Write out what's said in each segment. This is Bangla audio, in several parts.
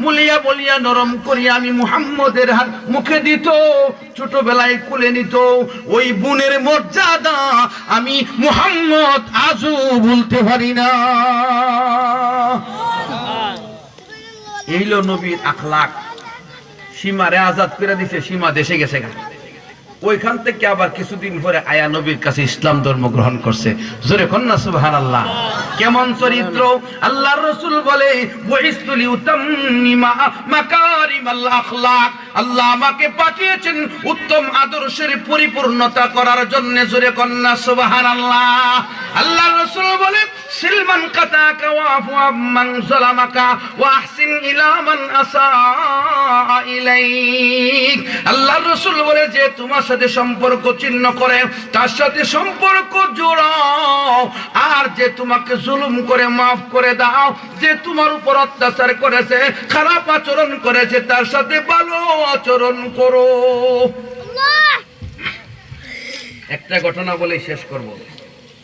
মুলিয়া বলিয়া নরম করিয়া আমি মুহাম্মদের হাত মুখে দিত, ছোটবেলায় কুলে নিত। ওই বোনের মর্যাদা আমি মুহাম্মদ আজও ভুলতে পারি না। এইলো নবীর আখলাক। সীমারে আজাদ করে দিছে, সীমা দেশে গেছে গা। ওইখান থেকে আবার কিছুদিন পরে আয়া নবীর কাছে ইসলাম ধর্ম গ্রহণ করছে। জোরে কন্যা সুবহানাল্লাহ। কেমন চরিত্র! আল্লাহর রাসূল বলে বুইসতু লিউতাম্মিমা মাকারিমাল আখলাক, আল্লাহ আমাকে পাঠিয়েছেন উত্তম আদর্শের পরিপূর্ণতা করার জন্য। জোরে কন্যা সুবহানাল্লাহ। আল্লাহর রাসূল বলে সিলমান কাতাকা ওয়া আফু আম্মান যালামাকা ওয়া আহসিন ইলা মান আসা ইলাইক। আল্লাহর রাসূল বলে যে তোমার সাথে সম্পর্ক ছিন্ন করে তার সাথে সম্পর্ক জোড়াও, আর যে তোমাকে জুলুম করে মাফ করে দাও, যে তোমার উপর অত্যাচার করেছে, খারাপ আচরণ করেছে, তার সাথে ভালো আচরণ করো। একটা ঘটনা বলে শেষ করব।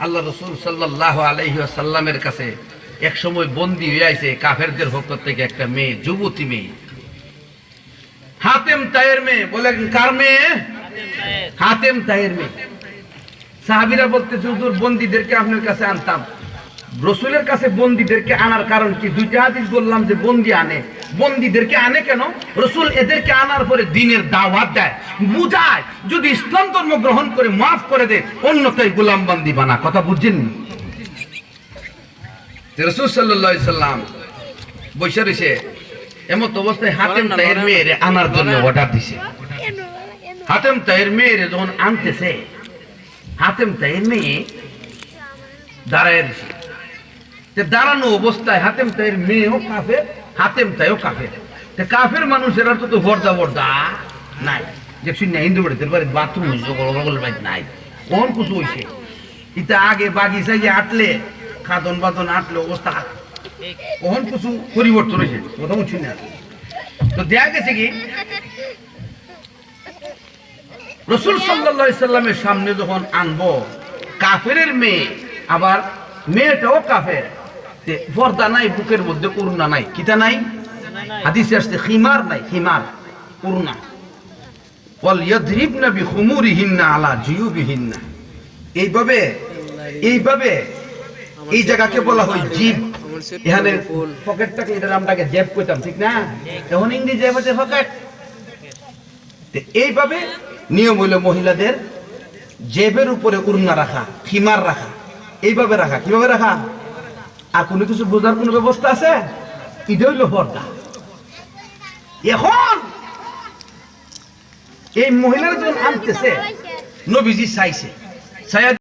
আল্লাহ রাসূল সাল্লাল্লাহু আলাইহি ওয়াসাল্লামের কাছে এক সময় বন্দী হয়ে আইছে কাফেরদের পক্ষ থেকে একটা মেয়ে, যুবতী মেয়ে, হাতেম তায়ের মেয়ে। বলে কার মেয়ে? হাতেম তায়ের মেয়ে। সাহাবীরা বলতেছে হুজুর বন্দীদেরকে আপনার কাছে আনতাম। রাসূলের কাছে বন্দীদেরকে আনার কারণ কি? দুইটা হাদিস বললাম যে বন্দী আনে। বন্দীদেরকে আনে কেন? রাসূল এদেরকে আনার পরে দ্বীনের দাওয়াত দেয়, বুঝায়, যদি ইসলাম ধর্ম গ্রহণ করে মাফ করে দেয় অন্যথায় গোলাম বান্দি বানা। কথা বুঝছেন? রাসূল সাল্লাল্লাহু আলাইহি সাল্লাম বসে রইছে, এমত অবস্থায় হাতেম তায়ের মেয়ের আনার জন্য অর্ডার দিছে। হাতেম তায়ের মেয়ের যখন আনতেছে, হাতেম তায়ের মেয়ে দাঁড়ায় রয়েছে। দাঁড়ানো অবস্থায় হাতেম তায়ের মেয়েও কাফের, হাতেম তাইও কাফের। কাফের মানুষেরা তো বর্দা বর্দা নাই, দেখছি না হিন্দু বাড়িতে বাথরুম নাই, কখন কিছু হয়েছে। ইটা আগে বাগিচা গিয়ে আটলে, খাদন বাদন আটলে অবস্থা কখন কিছু পরিবর্তন হয়েছে, কথা বুঝছি না। তো দেখা গেছে কি রাসূল সাল্লাল্লাহু আলাইহি সাল্লামের সামনে যখন আনবো কাফেরের মেয়ে, আবার মেয়েটাও কাফের, পর্দা নাই, বুকের মধ্যে উড়না নাই, কিতা নাই, হাদিসে আসছে খিমার নাই, খিমার উড়না। ওয়াল ইয়াদরিবনা বিখুমুরিহিন্না আলা জিয়ুবিহিন্না। এইভাবে এইভাবে এই জায়গাকে বলা হয় জিব। এখানে পকেটটাকে এটার নামটাকে জেব কইতাম, ঠিক না? এখন ইংরেজি ভাষাতে পকেট। এইভাবে নিয়ম হইল মহিলাদের জেবের উপরে উড়না রাখা, খিমার রাখা, এইভাবে রাখা। কিভাবে রাখা? আর কোনো কিছু বোঝার কোনো ব্যবস্থা আছে? এটা হইল পর্দা। এখন এই মহিলারা যখন আনতেছে নবীজি চাইছে,